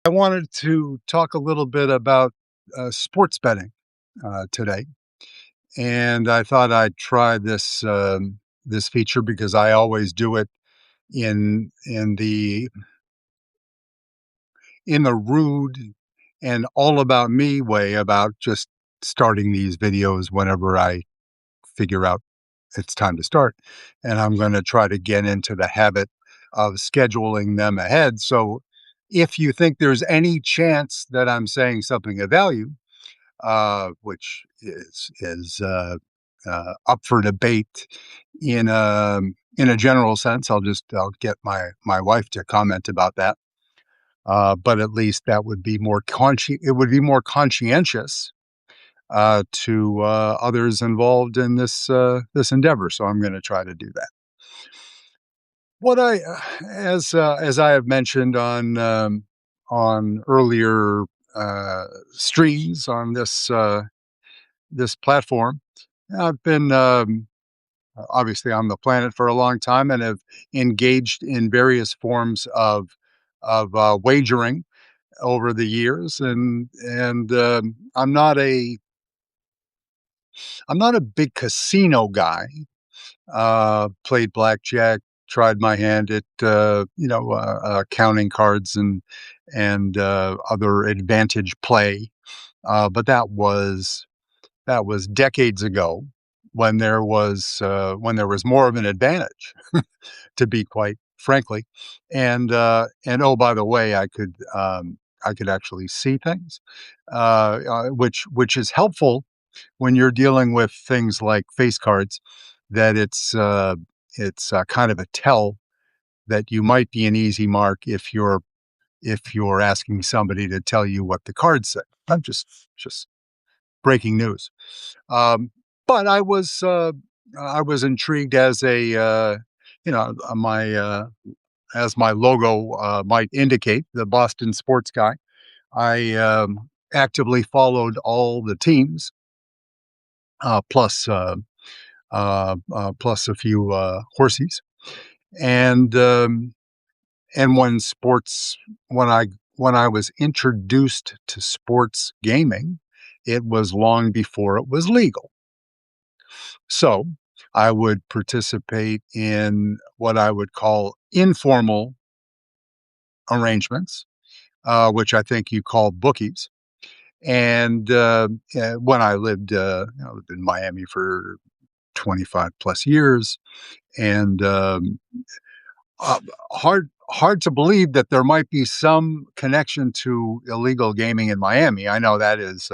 I wanted to talk a little bit about sports betting today, and I thought I'd try this feature because I always do it in the rude and all about me way about just starting these videos whenever I figure out it's time to start, and I'm going to try to get into the habit of scheduling them ahead. So, if you think there's any chance that I'm saying something of value, which is up for debate in a general sense. I'll get my wife to comment about that. But at least that would be it would be more conscientious to others involved in this endeavor. So I'm going to try to do that. What I as I have mentioned on earlier streams on this platform. I've been obviously on the planet for a long time and have engaged in various forms of wagering over the years, and I'm not a big casino guy. Played blackjack, tried my hand at counting cards and other advantage play, but that was decades ago when there was more of an advantage, to be quite frankly. And oh, by the way, I could actually see things, which is helpful when you're dealing with things like face cards. That it's kind of a tell that you might be an easy mark if you're asking somebody to tell you what the cards say. I'm just breaking news. Um, but I was intrigued as my logo might indicate, the Boston sports guy. I actively followed all the teams, plus a few horsies, and and when I was introduced to sports gaming, it was long before it was legal. So I would participate in what I would call informal arrangements, which I think you call bookies. And when I lived in Miami for 25 plus years, and uh, hard to believe that there might be some connection to illegal gaming in Miami. I know that is.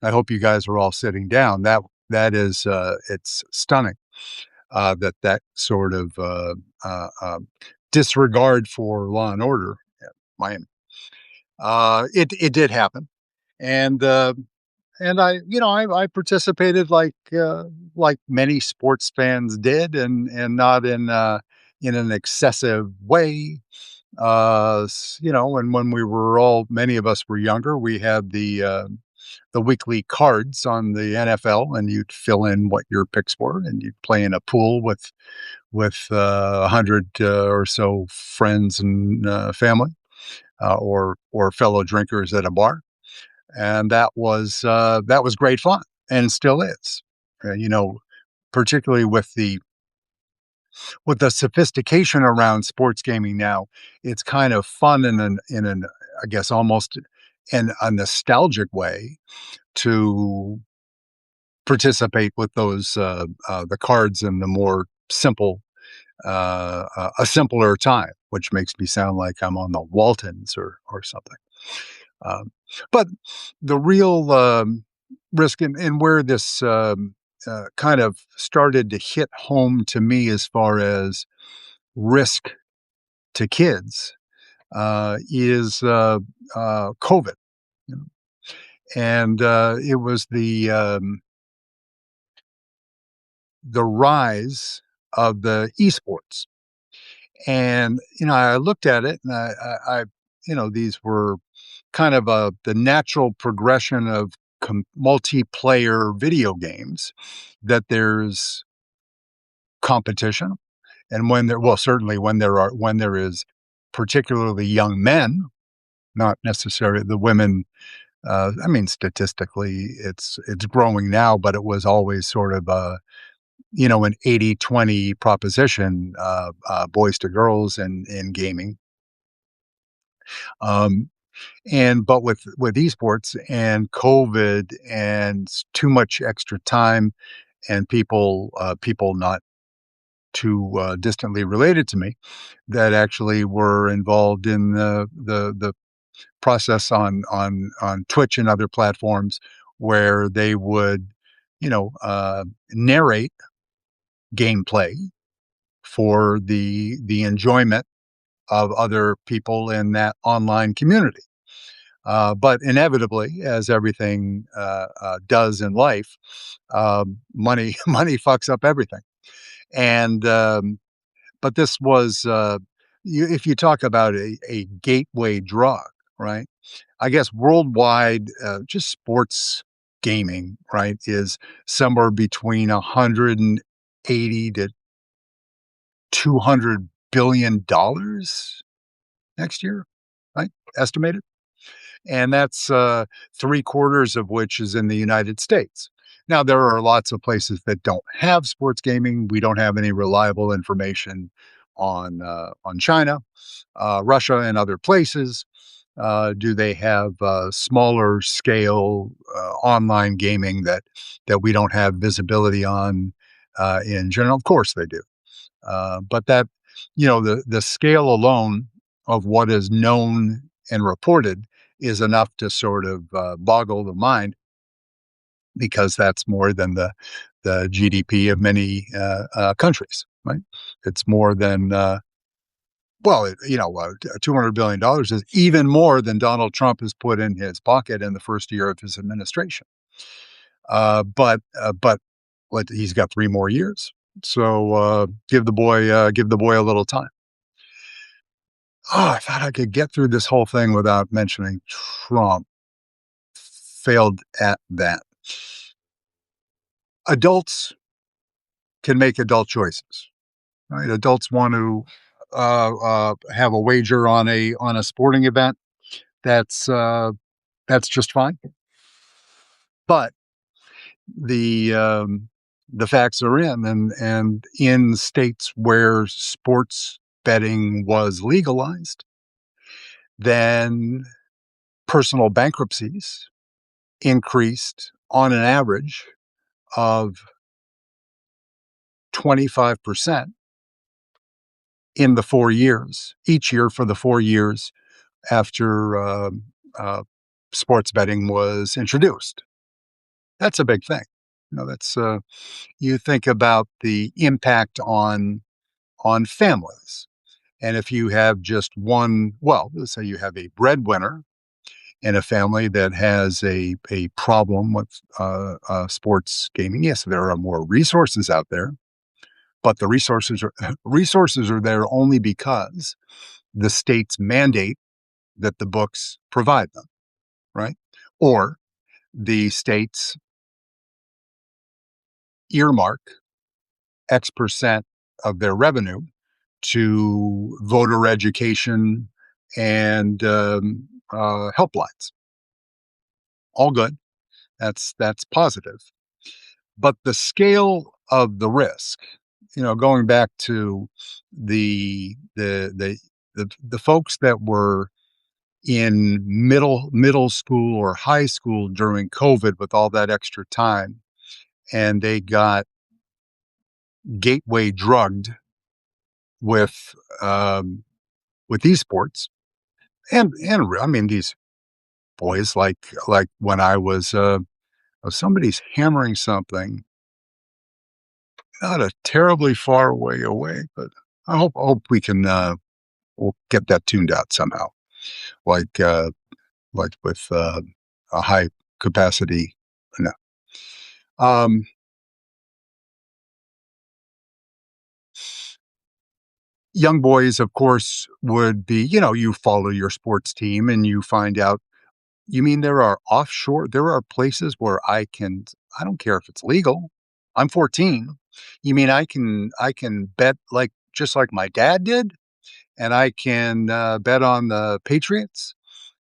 I hope you guys are all sitting down. That is. It's stunning that sort of disregard for law and order in Miami. It did happen, and I participated like many sports fans did, and not in an excessive way. And when many of us were younger, we had the weekly cards on the NFL, and you'd fill in what your picks were, and you'd play in a pool with 100 or so friends and family, or fellow drinkers at a bar, and that was great fun, and still is. Particularly with the sophistication around sports gaming now, it's kind of fun in an I guess almost in a nostalgic way to participate with those the cards in the more simple a simpler time, which makes me sound like I'm on the Waltons or something. Um, but the real risk, and where this kind of started to hit home to me as far as risk to kids, is COVID. you know. And it was the rise of the esports. And I looked at it, and these were kind of the natural progression of multiplayer video games, that there's competition, and certainly when there is particularly young men not necessarily the women. I mean, statistically, it's growing now, but it was always sort of a, an 80-20 proposition, boys to girls in gaming. Um, and but with esports and COVID and too much extra time and people not too distantly related to me that actually were involved in the process on Twitch and other platforms where they would, narrate gameplay for the enjoyment of other people in that online community. But inevitably, as everything does in life, money fucks up everything. And but this was, if you talk about a gateway drug, right? I guess worldwide, just sports gaming, right, is somewhere between 180 to $200 billion next year, right? Estimated. And that's 3/4 of which is in the United States. Now, there are lots of places that don't have sports gaming. We don't have any reliable information on China, Russia, and other places. Do they have smaller scale online gaming that we don't have visibility on in general? Of course, they do. But that, the scale alone of what is known and reported is enough to sort of boggle the mind because that's more than the GDP of many countries, right? It's more than $200 billion is even more than Donald Trump has put in his pocket in the first year of his administration. But he's got 3 more years, so give the boy a little time. Oh, I thought I could get through this whole thing without mentioning Trump. Failed at that. Adults can make adult choices, right? Adults want to have a wager on a sporting event. That's that's just fine. But the um, the facts are in, and in states where sports betting was legalized, then personal bankruptcies increased on an average of 25% in the 4 years, each year for the 4 years after uh, sports betting was introduced. That's a big thing. That's you think about the impact on families, and if you have just one, well, let's say you have a breadwinner in a family that has a problem with sports gaming. Yes, there are more resources out there, but the resources are there only because the states mandate that the books provide them, right? Or the states earmark X% of their revenue to voter education and helplines. All good. That's positive. But the scale of the risk, going back to the folks that were in middle school or high school during COVID with all that extra time, and they got gateway drugged with with esports, and I mean these boys like when I was somebody's hammering something not a terribly far away, but I hope we'll get that tuned out somehow, like with a high capacity. No. Um, Young boys, of course, would be, you follow your sports team and you find out, you mean there are places where I don't care if it's legal. I'm 14. You mean I can bet like just like my dad did, and I can bet on the Patriots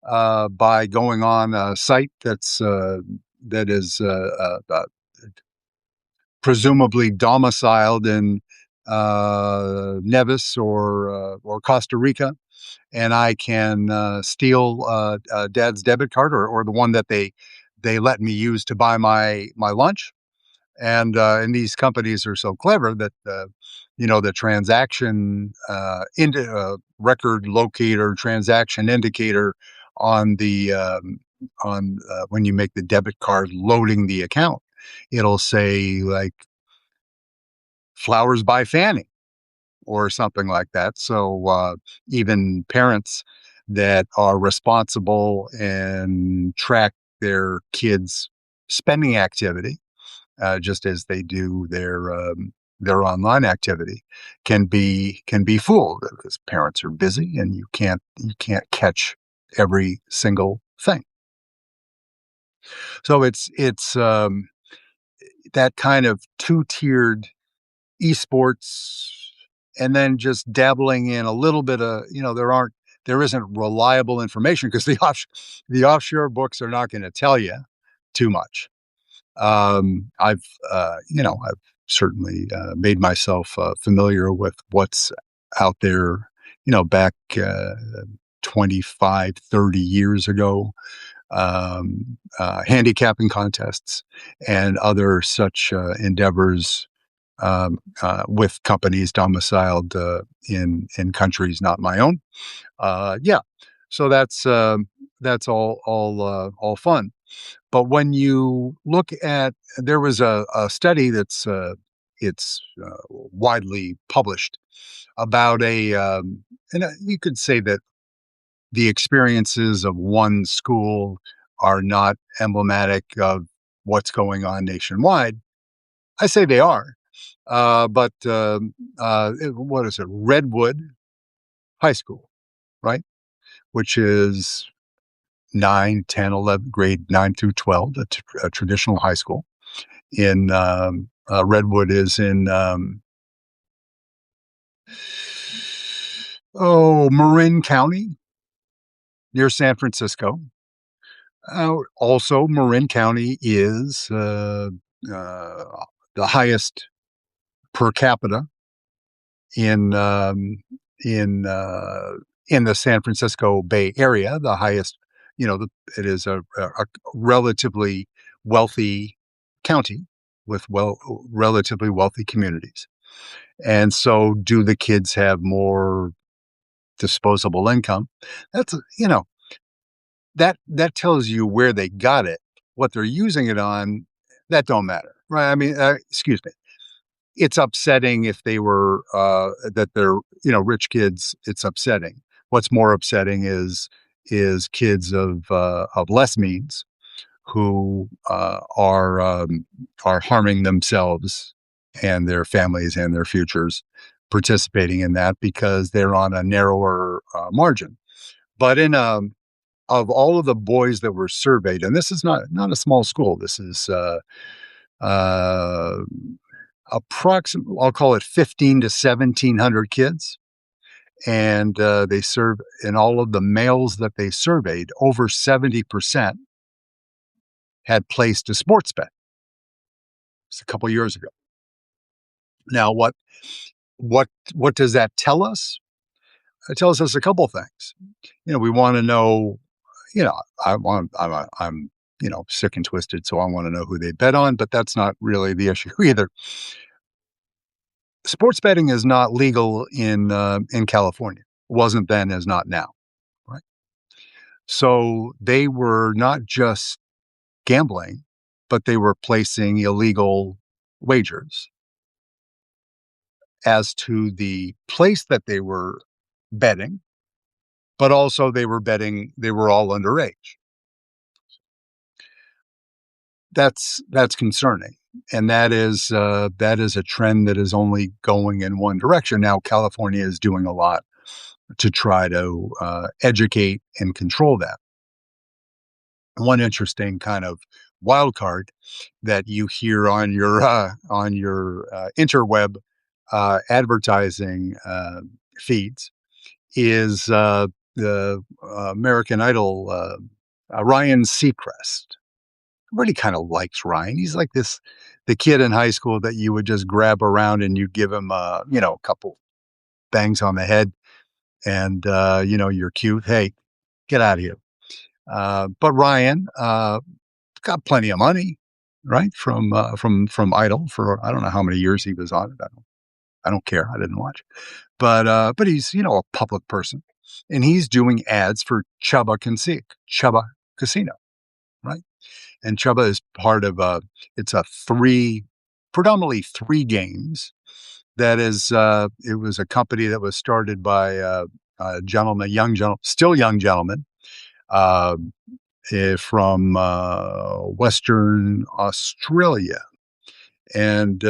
by going on a site that is presumably domiciled in Nevis or Costa Rica, and I can steal Dad's debit card or the one that they let me use to buy my lunch. And these companies are so clever that the transaction record locator, transaction indicator on the on when you make the debit card loading the account, it'll say like flowers by Fanny or something like that. So even parents that are responsible and track their kids' spending activity, just as they do their online activity, can be fooled because parents are busy and you can't catch every single thing. So it's that kind of two-tiered esports, and then just dabbling in a little bit of, there isn't reliable information because the offshore books are not going to tell you too much. I've certainly made myself familiar with what's out there, back 25, 30 years ago, handicapping contests and other such endeavors, with companies domiciled in countries not my own. Yeah, so that's all fun. But when you look at, there was a study it's widely published about and you could say that the experiences of one school are not emblematic of what's going on nationwide. I say they are, but what is it? Redwood High School, right? Which is 9, 10, 11, grade 9 through 12, a traditional high school in Redwood is in Marin County near San Francisco. Also, Marin County is the highest per capita in in uh, in the San Francisco Bay Area. The highest, it is a relatively wealthy county with relatively wealthy communities. And so, do the kids have more disposable income? That's that tells you where they got it. What they're using it on, that don't matter, right? I mean, excuse me. It's upsetting if they were that they're rich kids. It's upsetting. What's more upsetting is kids of less means who are harming themselves and their families and their futures, participating in that because they're on a narrower margin. But of all of the boys that were surveyed, and this is not a small school. This is uh, approximately, I'll call it 15 to 1,700 kids. And they serve in all of the males that they surveyed, over 70% had placed a sports bet. It's a couple years ago. Now, what does that tell us? It tells us a couple things. We want to know. I'm sick and twisted, so I want to know who they bet on. But that's not really the issue either. Sports betting is not legal in California. Wasn't then, is not now. Right. So they were not just gambling, but they were placing illegal wagers as to the place that they were betting, but also they were all underage. That's concerning. And that is a trend that is only going in one direction. Now, California is doing a lot to try to educate and control that. One interesting kind of wild card that you hear on your interweb advertising feeds is American Idol, Ryan Seacrest. Everybody kinda likes Ryan. He's like the kid in high school that you would just grab around and you'd give him, a couple bangs on the head and, "You're cute. Hey, get out of here." But Ryan, got plenty of money, right, from Idol for I don't know how many years he was on it. I don't care. I didn't watch. But he's, a public person, and he's doing ads for Chubba Casino, right? And Chubba is part of it's a predominantly 3 games that is, it was a company that was started by, a gentleman, still young gentleman, um, from, Western Australia, and,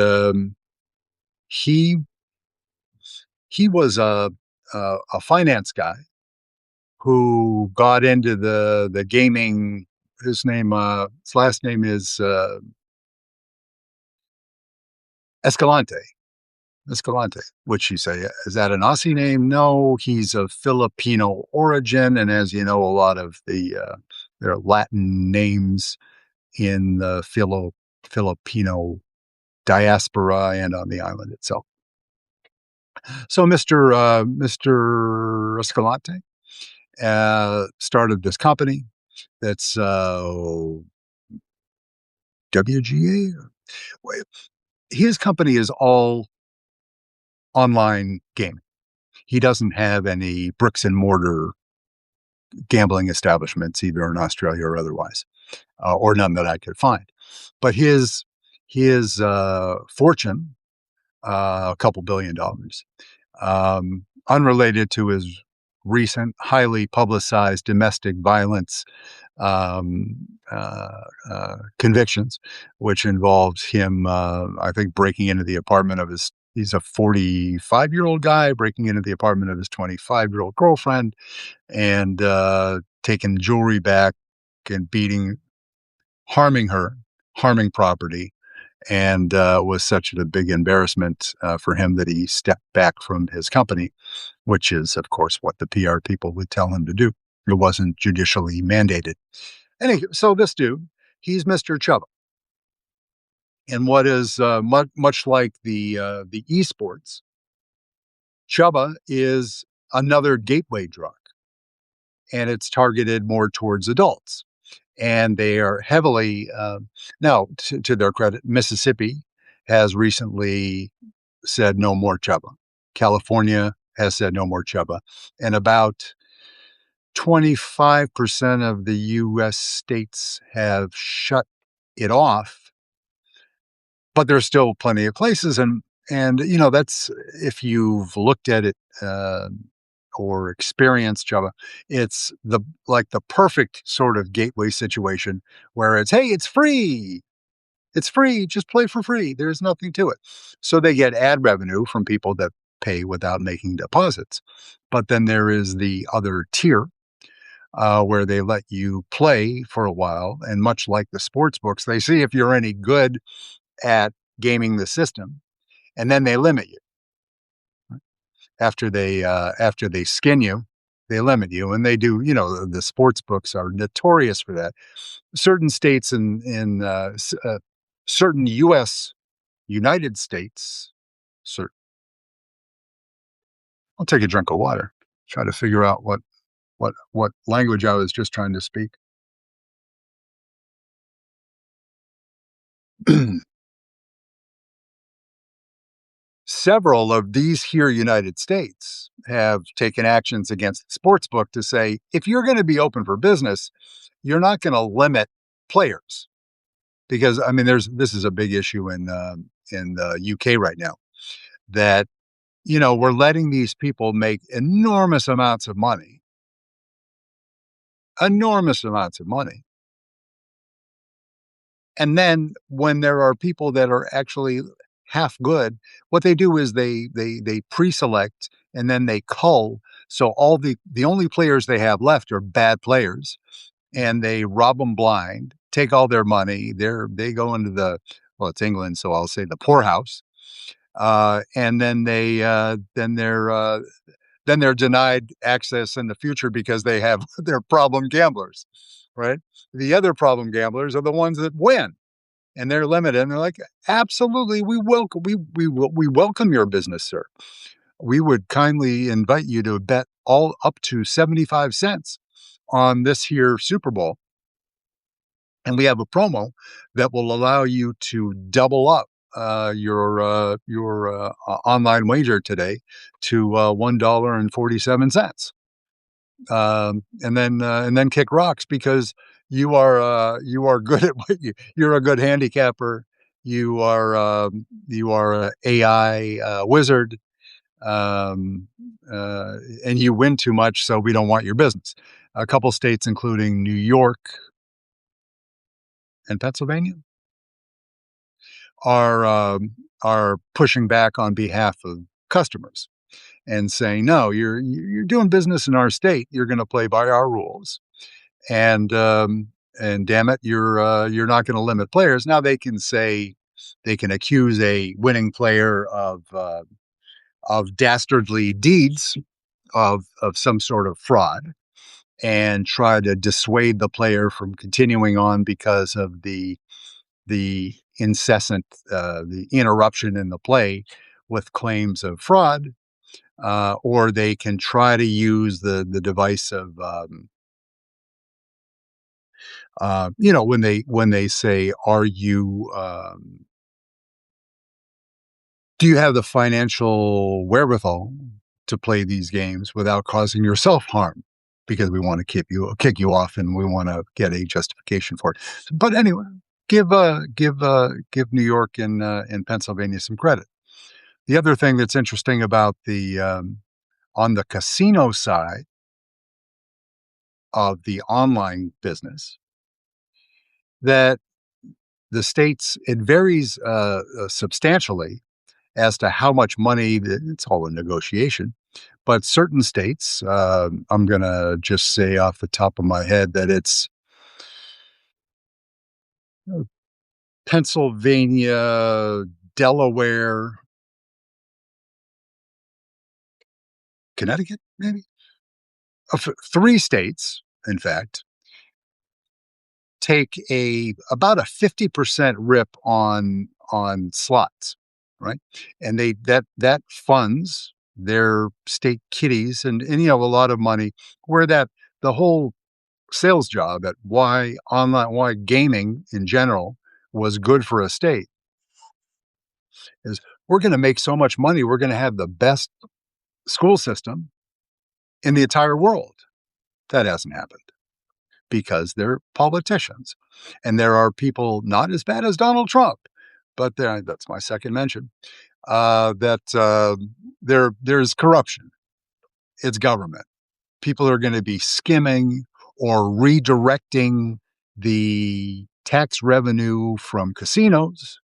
he he was a finance guy who got into the gaming. His last name is, Escalante. Escalante, which you say, is that an Aussie name? No, he's of Filipino origin, and as you know, a lot of their Latin names in the Filipino diaspora and on the island itself. So Mr. Escalante started this company that's WGA. Wait, his company is all online gaming. He doesn't have any bricks and mortar gambling establishments, either in Australia or otherwise, or none that I could find. But his fortune, a couple $1 billion, unrelated to his recent highly publicized domestic violence um, convictions, which involves him, I think, breaking into the apartment of his. He's a 45-year-old guy breaking into the apartment of his 25-year-old girlfriend and taking jewelry back and harming her, harming property, and was such a big embarrassment for him that he stepped back from his company, which is, of course, what the PR people would tell him to do. It wasn't judicially mandated. Anyway, so this dude, he's Mr. Chuba. And what is much like the esports, Chuba is another gateway drug, and it's targeted more towards adults. And they are heavily now, to their credit, Mississippi has recently said no more Chuba. California has said no more Chuba, and about 25% of the U.S. states have shut it off, but there's still plenty of places, and that's if you've looked at it or experienced Java, it's the perfect sort of gateway situation where it's, hey, it's free, just play for free. There's nothing to it. So they get ad revenue from people that pay without making deposits. But then there is the other tier where they let you play for a while, and much like the sports books, they see if you're any good at gaming the system, and then they limit you. After they skin you, they limit you, and they do. The sports books are notorious for that. Certain states in certain United States. Cer- I'll take a drink of water. Try to figure out what language I was just trying to speak. Several of these here United States have taken actions against the sports book to say, if you're going to be open for business, you're not going to limit players, because I mean, this is a big issue in the UK right now, that we're letting these people make enormous amounts of money, and then when there are people that are actually half good, what they do is they pre-select and then they cull. So the only players they have left are bad players, and they rob them blind, take all their money. They go into well, it's England, so I'll say the poorhouse, and then they're then they're denied access in the future because they're problem gamblers, right? The other problem gamblers are the ones that win, and they're limited, and they're like, "Absolutely, we welcome your business, sir. We would kindly invite you to bet all up to 75 cents on this here Super Bowl, and we have a promo that will allow you to double up your online wager today to $1.47, and then kick rocks because you are good at you're a good handicapper. You are a AI wizard, um, uh, and you win too much, so we don't want your business." A couple states, including New York and Pennsylvania, are are pushing back on behalf of customers and saying, "No, you're doing business in our state. You're going to play by our rules, and damn it, you're not going to limit players." Now they can accuse a winning player of dastardly deeds of some sort of fraud and try to dissuade the player from continuing on because of the incessant the interruption in the play with claims of fraud, or they can try to use the device of when they say, "Are you do you have the financial wherewithal to play these games without causing yourself harm?" Because we want to kick you off, and we want to get a justification for it. But anyway, give New York and Pennsylvania some credit. The other thing that's interesting about the on the casino side of the online business, that the states it varies substantially as to how much money. It's all a negotiation, but certain states, I'm gonna just say off the top of my head that it's uh, Pennsylvania, Delaware, Connecticut, maybe? 3 states, in fact, take a about a 50% rip on slots, right? And that funds their state kitties and a lot of money where that the whole sales job at why gaming in general was good for a state is we're going to make so much money, we're going to have the best school system in the entire world. That hasn't happened because they're politicians, and there are people not as bad as Donald Trump, but that's my second mention. That there's corruption. It's government. People are going to be skimming or redirecting the tax revenue from casinos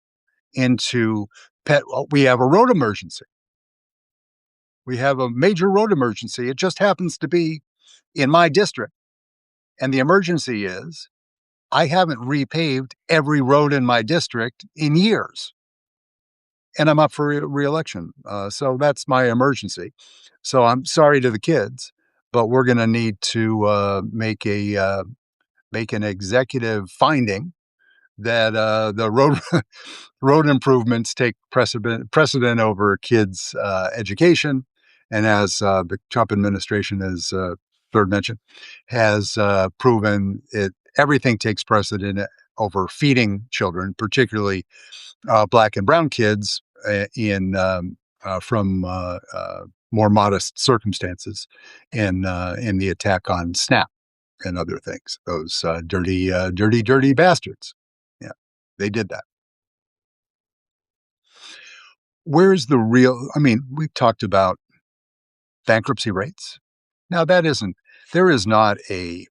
into pet. Well, we have a road emergency. We have a major road emergency. It just happens to be in my district. And the emergency is I haven't repaved every road in my district in years. And I'm up for reelection. So that's my emergency. So I'm sorry to the kids, but we're going to need to make an executive finding that the road improvements take precedent over kids' education, and as the Trump administration has third mention has proven it, everything takes precedent over feeding children, particularly black and brown kids in from more modest circumstances in the attack on SNAP and other things. Those dirty bastards. Yeah, they did that. Where's the real? I mean, we've talked about bankruptcy rates. Now, there is not uh,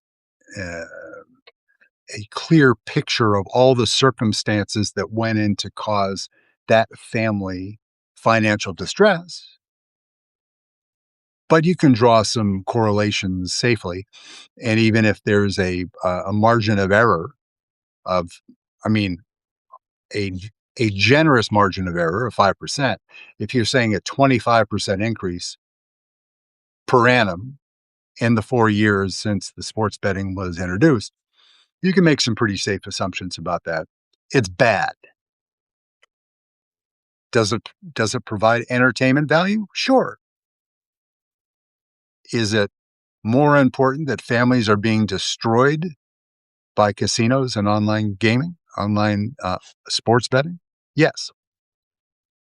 a clear picture of all the circumstances that went in to cause that family financial distress, but you can draw some correlations safely. And even if there's a margin of error of, I mean, a a generous margin of error of 5%, if you're saying a 25% increase, per annum in the 4 years since the sports betting was introduced, you can make some pretty safe assumptions about that. It's bad. Does it provide entertainment value? Sure. Is it more important that families are being destroyed by casinos and online gaming, online, sports betting? Yes.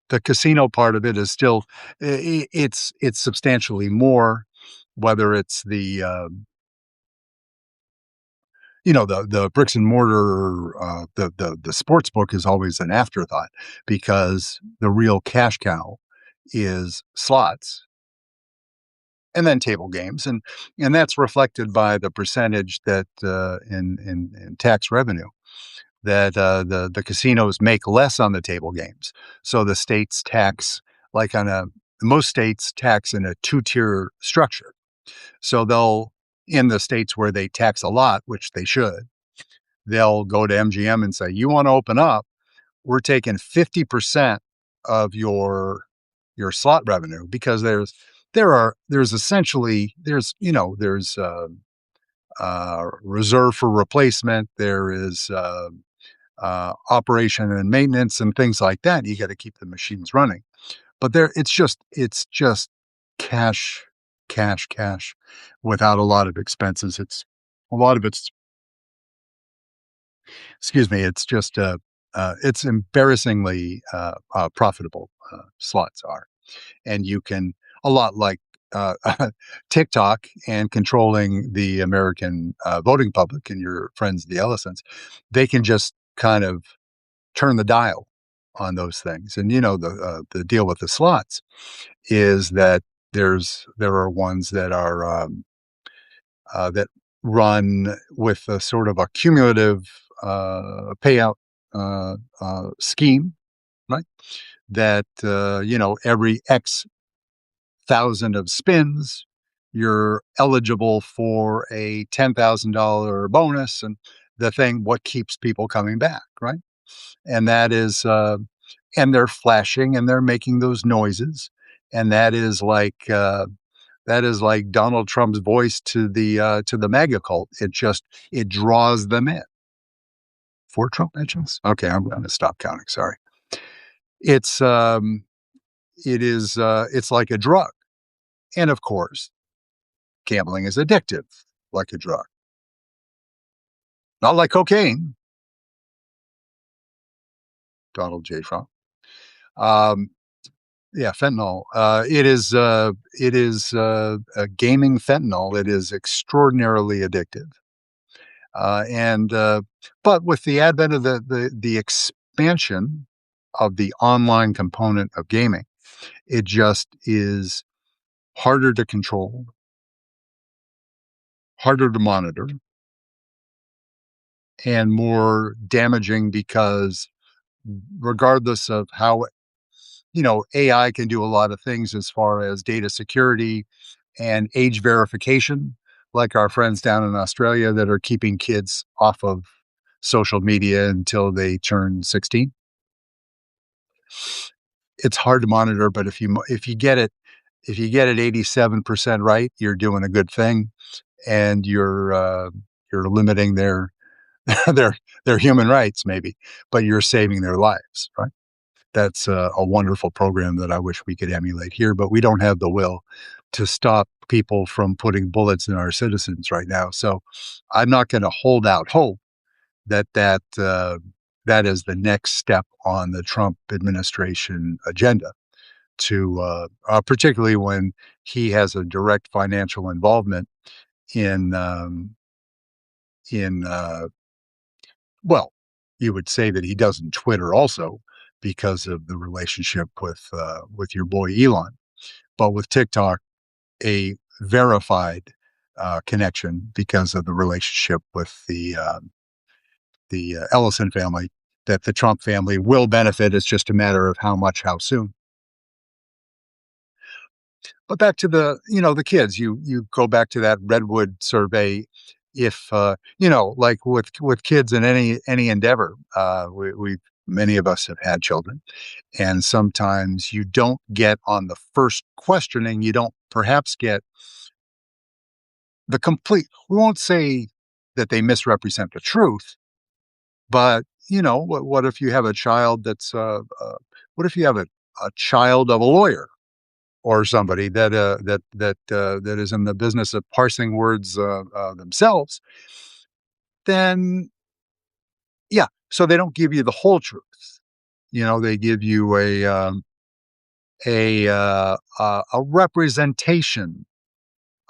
The casino part of it is still it's substantially more, whether it's the bricks and mortar, the sports book is always an afterthought because the real cash cow is slots and then table games, and that's reflected by the percentage that, in tax revenue that, the casinos make less on the table games. So the states tax like on a most states tax in a two-tier structure. So they'll in the states where they tax a lot, which they should, they'll go to MGM and say, "You wanna open up? We're taking 50% of your slot revenue," because there's essentially reserve for replacement, there is, operation and maintenance and things like that. You gotta keep the machines running. But it's just cash, cash, cash without a lot of expenses. A lot of it's excuse me, it's embarrassingly, profitable, slots are. And you can a lot like, uh, TikTok and controlling the American, voting public and your friends, the Ellisons, they can just kind of turn the dial on those things. And, the deal with the slots is that there are ones that run with a sort of a cumulative, payout, scheme, right? That, every X thousand of spins, you're eligible for a $10,000 bonus, and what keeps people coming back, right? And that is, and they're flashing and they're making those noises, and that is like Donald Trump's voice to the MAGA cult. It draws them in. 4 Trump mentions? Okay, I'm gonna stop counting, sorry. It's, it's like a drug, and of course, gambling is addictive like a drug. Not like cocaine, Donald J. Trump. Um, yeah, fentanyl. It is gaming fentanyl. It is extraordinarily addictive. And But with the advent of the expansion of the online component of gaming, it just is harder to control, harder to monitor, and more damaging because regardless of how AI can do a lot of things as far as data security and age verification, like our friends down in Australia that are keeping kids off of social media until they turn 16. It's hard to monitor, but if you get it 87% right, you're doing a good thing, and you're limiting their their human rights maybe, but you're saving their lives, right? That's a wonderful program that I wish we could emulate here, but we don't have the will to stop people from putting bullets in our citizens right now. So I'm not going to hold out hope that is the next step on the Trump administration agenda particularly when he has a direct financial involvement in in well, you would say that he doesn't Twitter also because of the relationship with your boy Elon, but with TikTok, a verified connection because of the relationship with the Ellison family that the Trump family will benefit. It's just a matter of how much, how soon. But back to the kids. You go back to that Redwood survey. If like with kids in any endeavor, we Many of us have had children, and sometimes you don't get on the first questioning, you don't perhaps get the complete we won't say that they misrepresent the truth, but, what if you have a child what if you have a child of a lawyer or somebody that is in the business of parsing words, themselves, then yeah, so they don't give you the whole truth. They give you a representation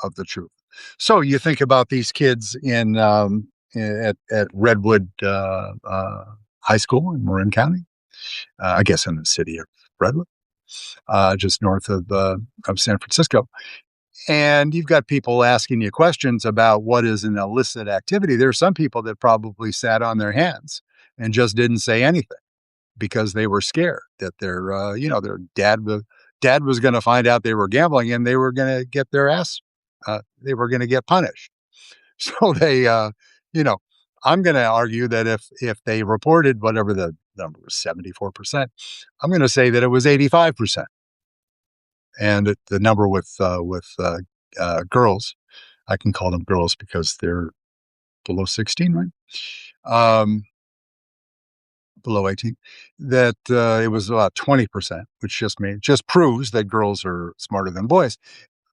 of the truth. So you think about these kids at Redwood High School in Marin County, I guess in the city of Redwood, just north of San Francisco. And you've got people asking you questions about what is an illicit activity. There are some people that probably sat on their hands and just didn't say anything because they were scared that their dad was going to find out they were gambling and they were going to get their ass, they were going to get punished. So you know, I'm going to argue that if they reported whatever the number was, 74%, I'm going to say that it was 85%. And the number with girls, I can call them girls because they're below 16, right? Um, Below 18, that it was about 20%, which just proves that girls are smarter than boys.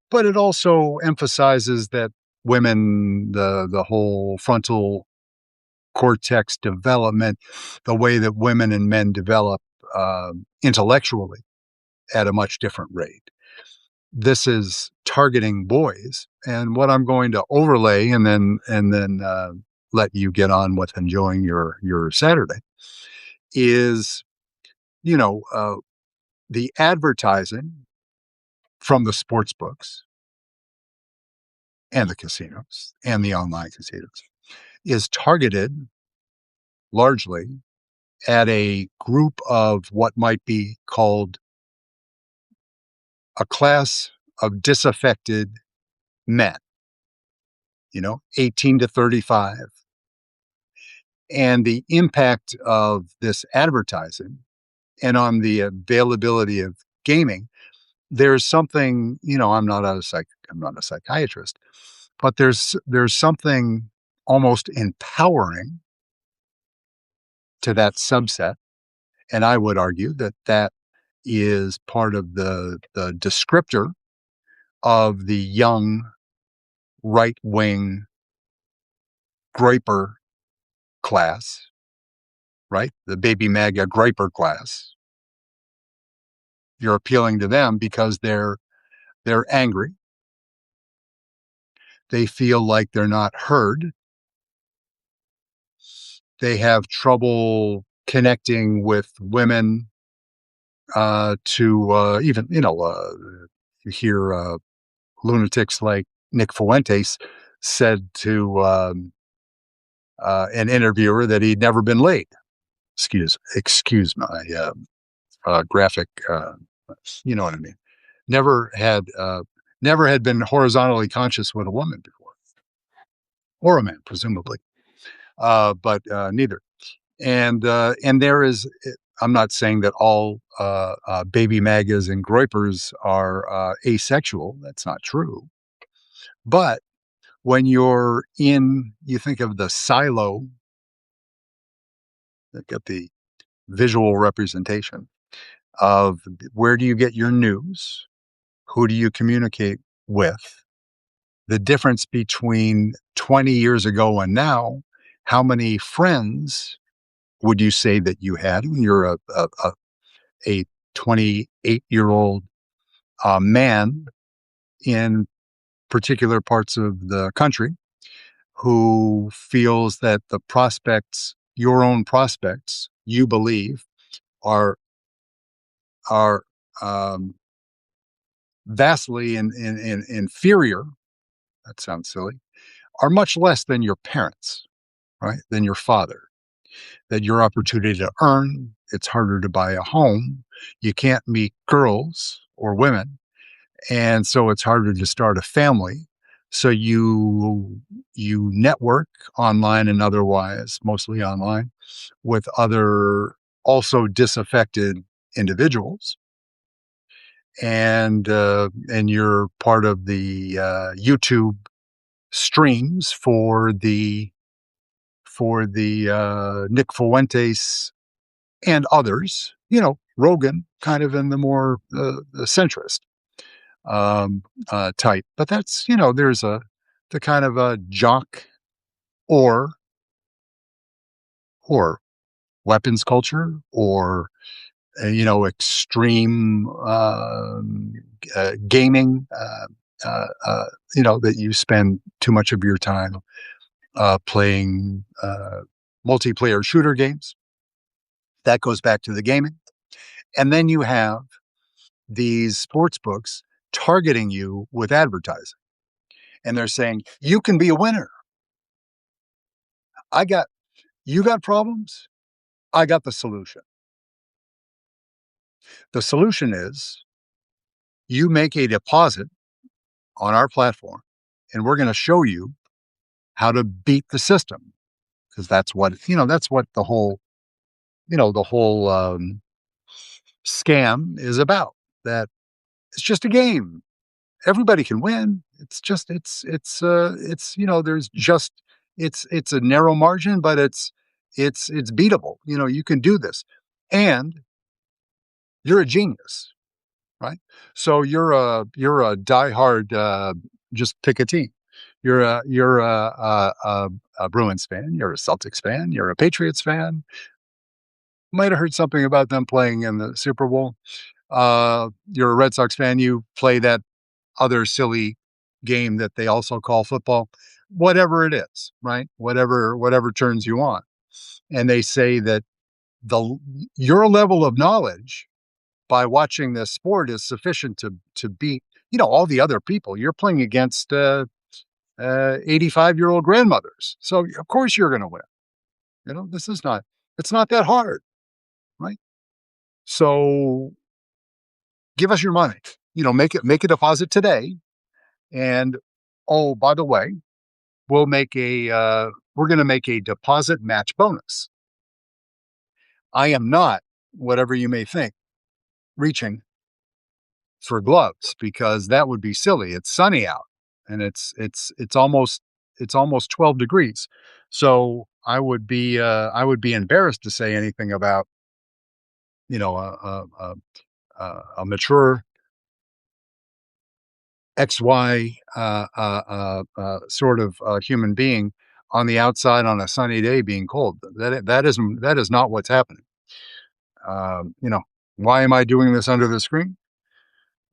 But it also emphasizes that women, the whole frontal cortex development, the way that women and men develop intellectually at a much different rate. This is targeting boys, and what I'm going to overlay and then let you get on with enjoying your Saturday is, you know, uh, the advertising from the sports books and the casinos and the online casinos is targeted largely at a group of what might be called a class of disaffected men, 18 to 35. And the impact of this advertising and on the availability of gaming, there's something, I'm not a psychiatrist, but there's something almost empowering to that subset, and I would argue that that is part of the descriptor of the young right-wing griper class, right? The baby MAGA griper class. You're appealing to them because they're angry. They feel like they're not heard. They have trouble connecting with women, to even, you hear lunatics like Nick Fuentes said to an interviewer that he'd never been late. Excuse my graphic. You know what I mean. Never had uh, Never had been horizontally conscious with a woman before, or a man, presumably, but neither. And there is. I'm not saying that all baby magas and groypers are asexual. That's not true. But when you think of the silo, get the visual representation of where do you get your news? Who do you communicate with? The difference between 20 years ago and now, how many friends would you say that you had when you're a 28-year-old man in particular parts of the country who feels that the prospects, your own prospects, you believe are are um, vastly inferior. That sounds silly. Are much less than your parents, right? Than your father. That your opportunity to earn, it's harder to buy a home. You can't meet girls or women, and so it's harder to start a family. So you network online and otherwise, mostly online, with other also disaffected individuals, and you're part of the YouTube streams for the Nick Fuentes and others, Rogan, kind of in the more the centrist type. But that's there's the kind of a jock or or weapons culture or extreme gaming. That you spend too much of your time playing multiplayer shooter games. That goes back to the gaming. And then you have these sports books targeting you with advertising. And they're saying, you can be a winner. I got, you got problems. I got the solution. The solution is you make a deposit on our platform and we're going to show you how to beat the system. Because that's what the whole scam is about. That it's just a game. Everybody can win. It's just there's just it's a narrow margin, but it's beatable. You can do this, and you're a genius, right? So you're a diehard. Just pick a team. You're a Bruins fan. You're a Celtics fan. You're a Patriots fan. Might have heard something about them playing in the Super Bowl. You're a Red Sox fan. You play that other silly game that they also call football, whatever it is, right? Whatever turns you on. And they say that the your level of knowledge by watching this sport is sufficient to beat, all the other people. You're playing against 85-year-old grandmothers. So of course you're going to win. It's not that hard, right? So give us your money. Make a deposit today. And oh, by the way, we're going to make a deposit match bonus. I am not, whatever you may think, reaching for gloves because that would be silly. It's sunny out and it's almost 12 degrees. So I would be embarrassed to say anything about, a mature XY sort of human being on the outside on a sunny day being cold. That is not what's happening. Um, you know, why am I doing this under the screen?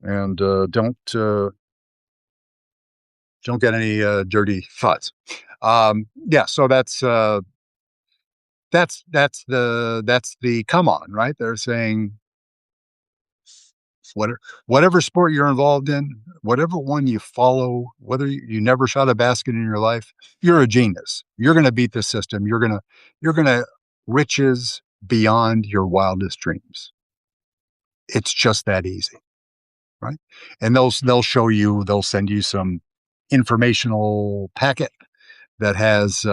And don't get any dirty thoughts. Yeah, so that's the come on, right? They're saying whatever sport you're involved in, whatever one you follow, whether you never shot a basket in your life, you're a genius. You're going to beat the system. You're going to riches beyond your wildest dreams. It's just that easy, right? And they'll send you some informational packet that has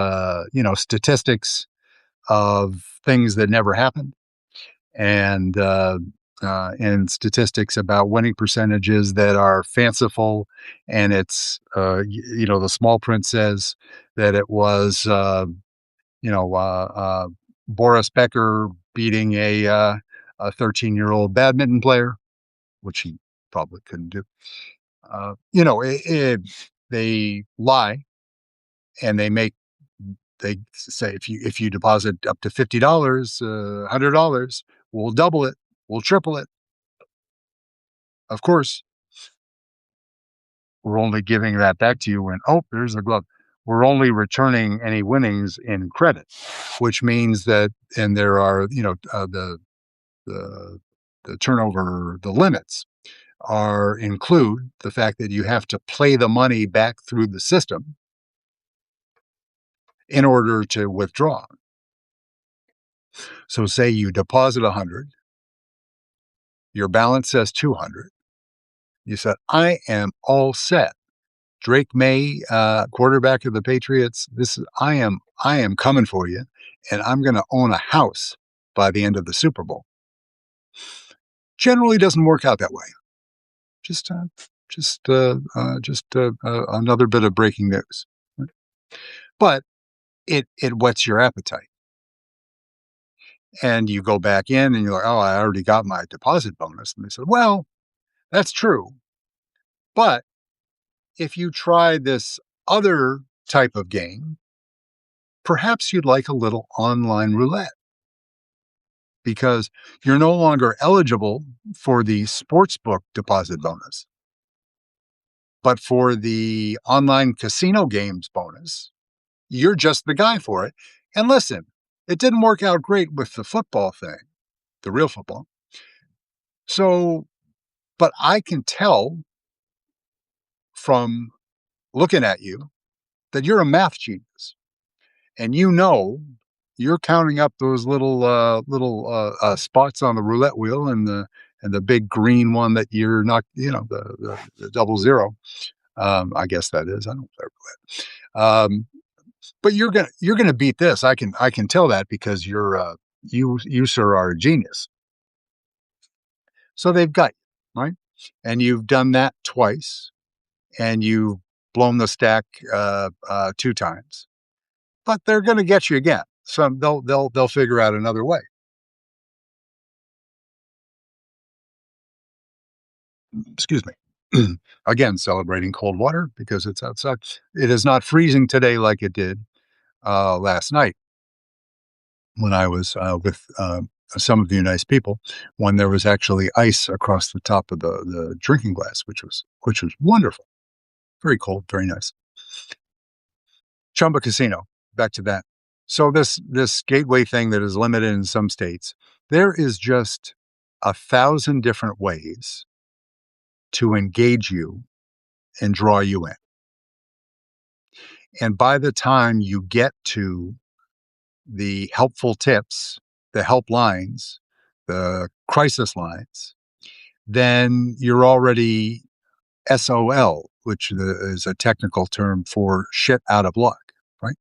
statistics of things that never happened and statistics about winning percentages that are fanciful. And it's the small print says that it was Boris Becker beating a 13-year-old badminton player, which he probably couldn't do. They lie and they say if you deposit up to $50, $100, we'll double it, we'll triple it. Of course, we're only giving that back to you when there's a glove. We're only returning any winnings in credit, which means that, and there are the turnover, the limits include the fact that you have to play the money back through the system in order to withdraw. So say you deposit 100, your balance says 200. You said, I am all set. Drake May, quarterback of the Patriots. I am coming for you, and I'm going to own a house by the end of the Super Bowl. Generally doesn't work out that way. Just, uh, just another bit of breaking news. But it whets your appetite, and you go back in, and you're like, "Oh, I already got my deposit bonus." And they said, "Well, that's true, but if you try this other type of game, perhaps you'd like a little online roulette because you're no longer eligible for the sportsbook deposit bonus, but for the online casino games bonus, you're just the guy for it. And listen, it didn't work out great with the football thing, the real football. So, but I can tell from looking at you that you're a math genius, and you're counting up those little spots on the roulette wheel, and the big green one that you're not, the double zero. I guess that is. I don't play roulette. But you're gonna beat this. I can tell that because you sir are a genius. So they've got you, right? And you've done that twice, and you've blown the stack 2 times. But they're gonna get you again. So they'll figure out another way. Excuse me. Again, celebrating cold water because it's outside. It is not freezing today like it did last night when I was with some of you nice people, when there was actually ice across the top of the drinking glass, which was wonderful. Very cold, very nice. Chumba Casino. Back to that. So this gateway thing that is limited in some states, there is just 1,000 different ways to engage you and draw you in. And by the time you get to the helpful tips, the helplines, the crisis lines, then you're already SOL, which is a technical term for shit out of luck, right?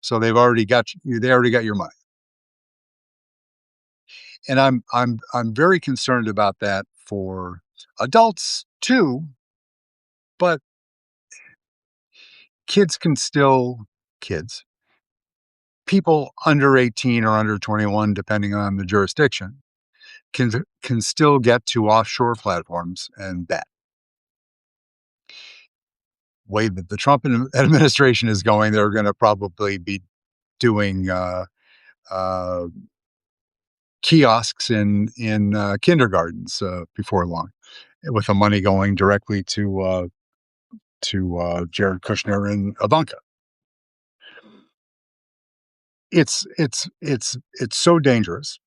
So they've already got you. They already got your money, and I'm very concerned about that for adults too. But kids can still kids people under 18 or under 21, depending on the jurisdiction, can still get to offshore platforms and bet. Way that the Trump administration is going, they're going to probably be doing uh, kiosks in kindergartens before long, with the money going directly to Jared Kushner and Ivanka. It's so dangerous,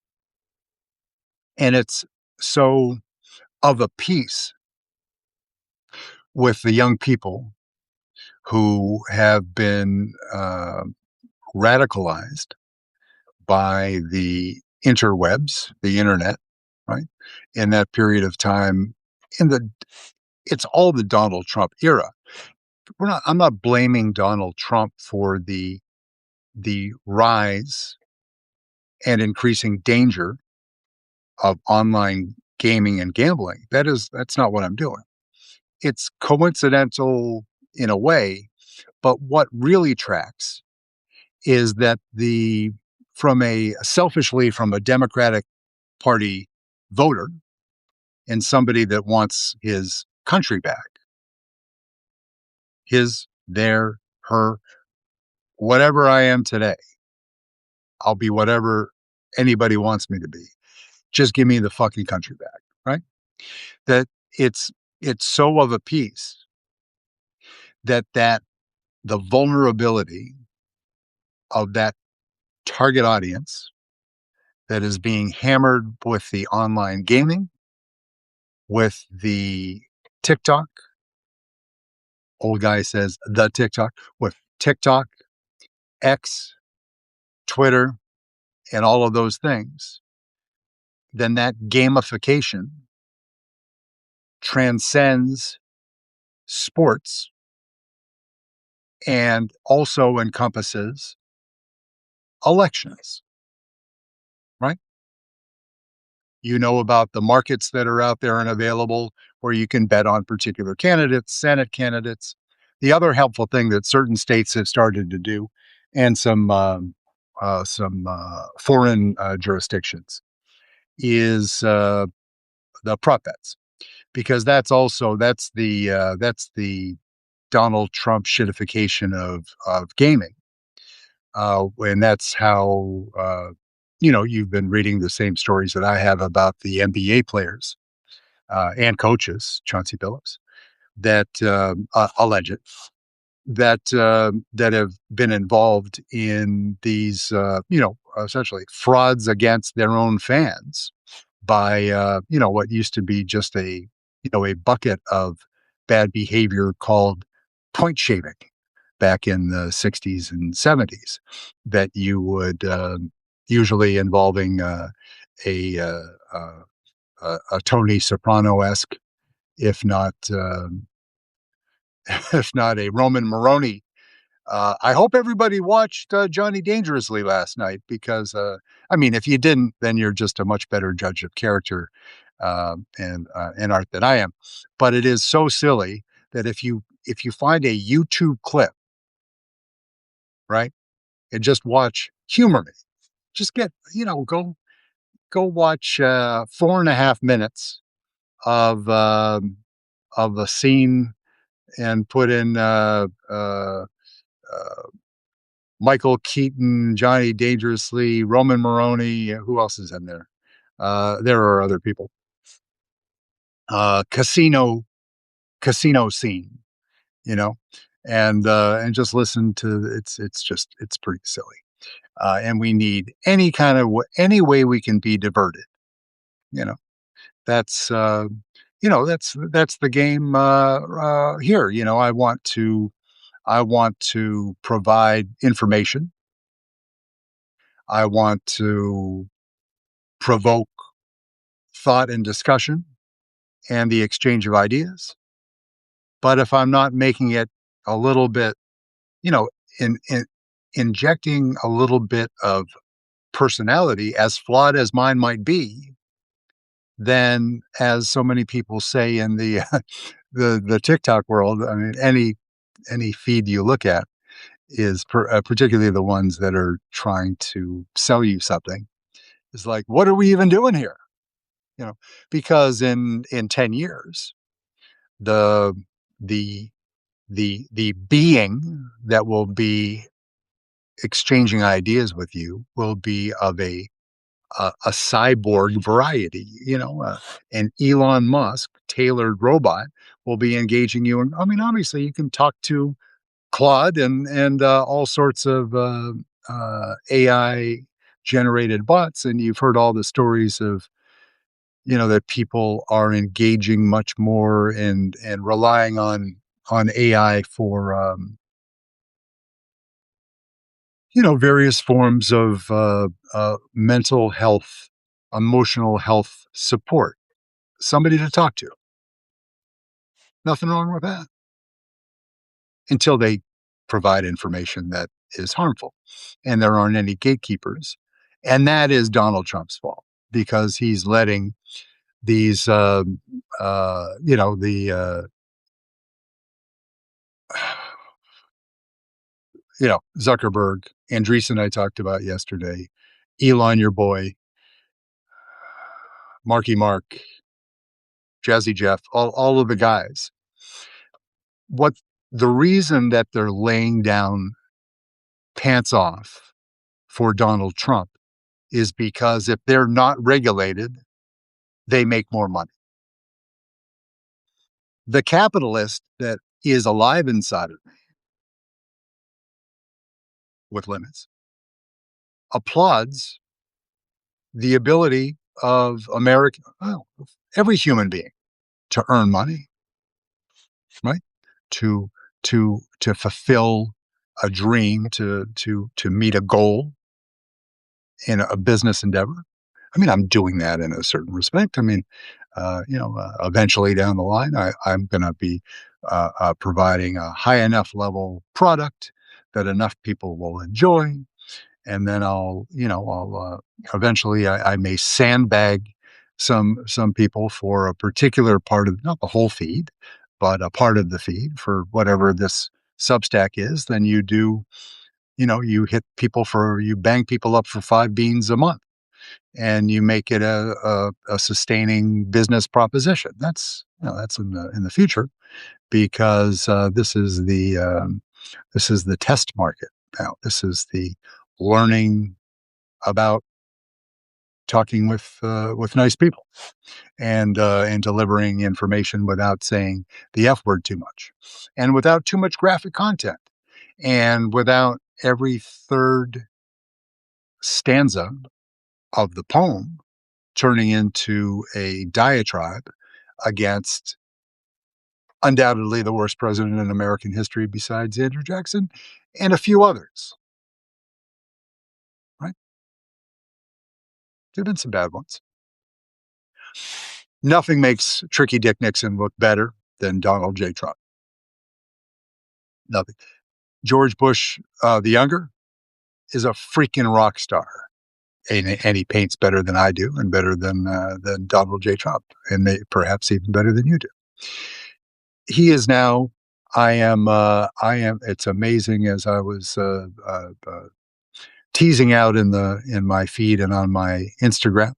and it's so of a piece with the young people who have been radicalized by the interwebs, the internet, right? In that period of time, in the it's all the Donald Trump era. I'm not blaming Donald Trump for the rise and increasing danger of online gaming and gambling. That's not what I'm doing. It's coincidental in a way, but what really tracks is that the from a Democratic Party voter and somebody that wants his country back, his, their, her, whatever I am today, I'll be whatever anybody wants me to be. Just give me the fucking country back, right? That it's it's so of a piece that the vulnerability of that target audience that is being hammered with the online gaming, with the TikTok, old guy says the TikTok, with TikTok, X, Twitter, and all of those things, then that gamification transcends sports and also encompasses elections, right? You know about the markets that are out there and available where you can bet on particular candidates, Senate candidates. The other helpful thing that certain states have started to do, and some foreign jurisdictions, is the prop bets, because that's the Donald Trump shitification of gaming, and that's how you've been reading the same stories that I have about the NBA players and coaches, Chauncey Billups, that alleged that have been involved in these essentially frauds against their own fans by what used to be just a bucket of bad behavior called point shaving back in the 60s and 70s, that you would usually involving a, uh, uh, a Tony Soprano-esque, if not if not a Roman Moroni. I hope everybody watched Johnny Dangerously last night, because, I mean, if you didn't, then you're just a much better judge of character and art than I am. But it is so silly that if you find a YouTube clip, right, and just watch, humor me. Just go watch 4.5 minutes of a scene, and put in uh, Michael Keaton, Johnny Dangerously, Roman Moroni. Who else is in there? There are other people. Casino scene, you know, and just listen to it's pretty silly. And we need any way we can be diverted. You know, that's that's the game here. I want to provide information. I want to provoke thought and discussion and the exchange of ideas. But if I'm not making it a little bit, you know, in injecting a little bit of personality, as flawed as mine might be, then, as so many people say in the the TikTok world, I mean, any feed you look at is particularly the ones that are trying to sell you something. It's like, what are we even doing here? You know, because in 10 years, the the the being that will be exchanging ideas with you will be of a cyborg variety. An Elon Musk tailored robot will be engaging you. And I mean, obviously, you can talk to Claude and all sorts of AI generated bots, and you've heard all the stories of that people are engaging much more and relying on AI for various forms of mental health, emotional health support, somebody to talk to. Nothing wrong with that, until they provide information that is harmful, and there aren't any gatekeepers. And that is Donald Trump's fault, because he's letting these, Zuckerberg, Andreessen I talked about yesterday, Elon, your boy, Marky Mark, Jazzy Jeff, all of the guys. What the reason that they're laying down pants off for Donald Trump is because if they're not regulated, they make more money. The capitalist that is alive inside of me, with limits, applauds the ability of every human being to earn money, right? To to fulfill a dream, to meet a goal in a business endeavor. I mean, I'm doing that in a certain respect. I mean, eventually down the line, I'm going to be providing a high enough level product that enough people will enjoy, and then I'll eventually I may sandbag some people for a particular part of, not the whole feed, but a part of the feed for whatever this Substack is, then you hit people for, you bang people up for 5 beans a month, and you make it a sustaining business proposition. That's in the future, because this is the test market now. This is the learning about talking with nice people, and delivering information without saying the F word too much, and without too much graphic content, and without every third stanza of the poem turning into a diatribe against undoubtedly the worst president in American history besides Andrew Jackson and a few others, right? There have been some bad ones. Nothing makes Tricky Dick Nixon look better than Donald J. Trump. Nothing. George Bush, the younger, is a freaking rock star. And he paints better than I do, and better than Donald J. Trump, and perhaps even better than you do. He is now. I am. It's amazing, as I was teasing out in my feed and on my Instagram,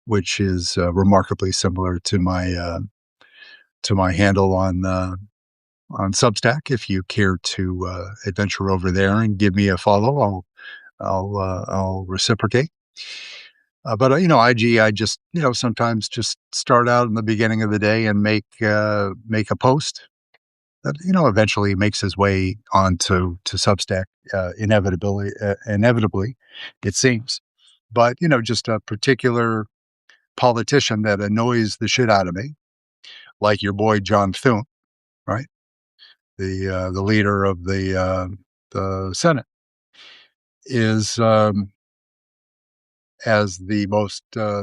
which is remarkably similar to my handle on Substack. If you care to adventure over there and give me a follow, I'll reciprocate. But IG, I just sometimes just start out in the beginning of the day and make a post that eventually makes his way onto Substack, inevitably, it seems. But just a particular politician that annoys the shit out of me, like your boy John Thune, right? The leader of the Senate, is as the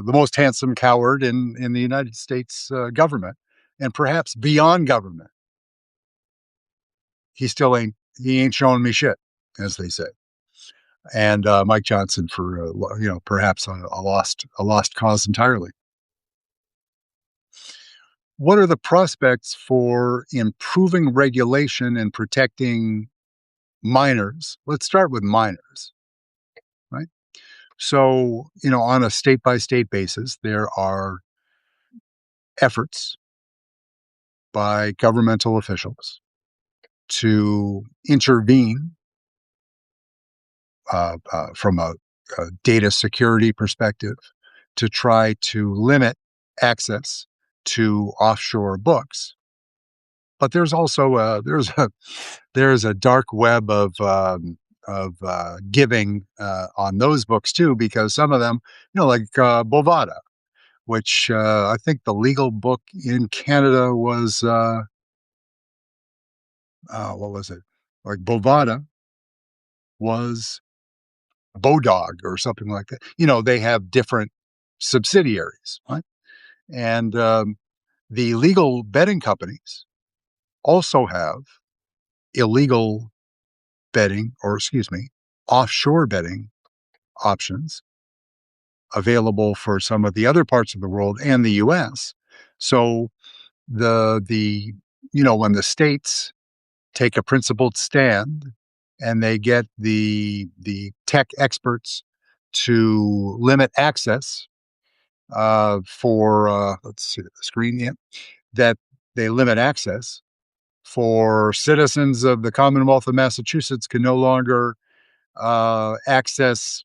most handsome coward in the United States government, and perhaps beyond government. He ain't showing me shit, as they say. And Mike Johnson for perhaps a lost cause entirely. What are the prospects for improving regulation and protecting minors? Let's start with minors, right? So, on a state by state basis, there are efforts by governmental officials to intervene from a data security perspective, to try to limit access to offshore books. But there's also there's a dark web of giving on those books too, because some of them, like Bovada, which I think the legal book in Canada was what was it? Like Bovada was Bodog or something like that. They have different subsidiaries, right? And the legal betting companies also have illegal betting, or excuse me, offshore betting options available for some of the other parts of the world and the US. So when the states take a principled stand and they get the tech experts to limit access for let's see the screen, yeah, that they limit access for citizens of the Commonwealth of Massachusetts can no longer access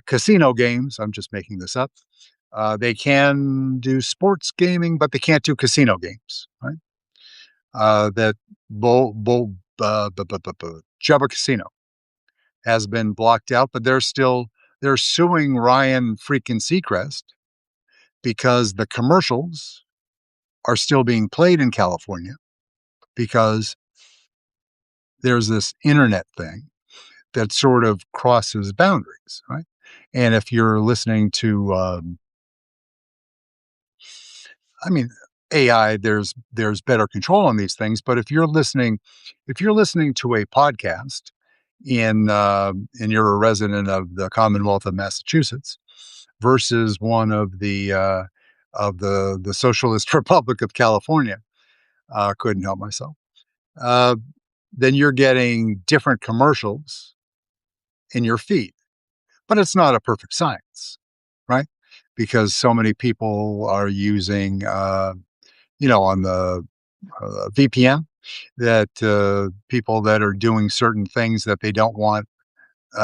casino games. I'm just making this up. They can do sports gaming, but they can't do casino games, right? That Jabba Casino has been blocked out, but they're suing Ryan freaking Seacrest because the commercials are still being played in California, because there's this internet thing that sort of crosses boundaries, right? And if you're listening to, I mean, AI, there's better control on these things. But if you're listening to a podcast and you're a resident of the Commonwealth of Massachusetts, versus one of the Socialist Republic of California. Couldn't help myself. Uh, then you're getting different commercials in your feed, but it's not a perfect science, right? Because so many people are using, on the VPN, that people that are doing certain things that they don't want,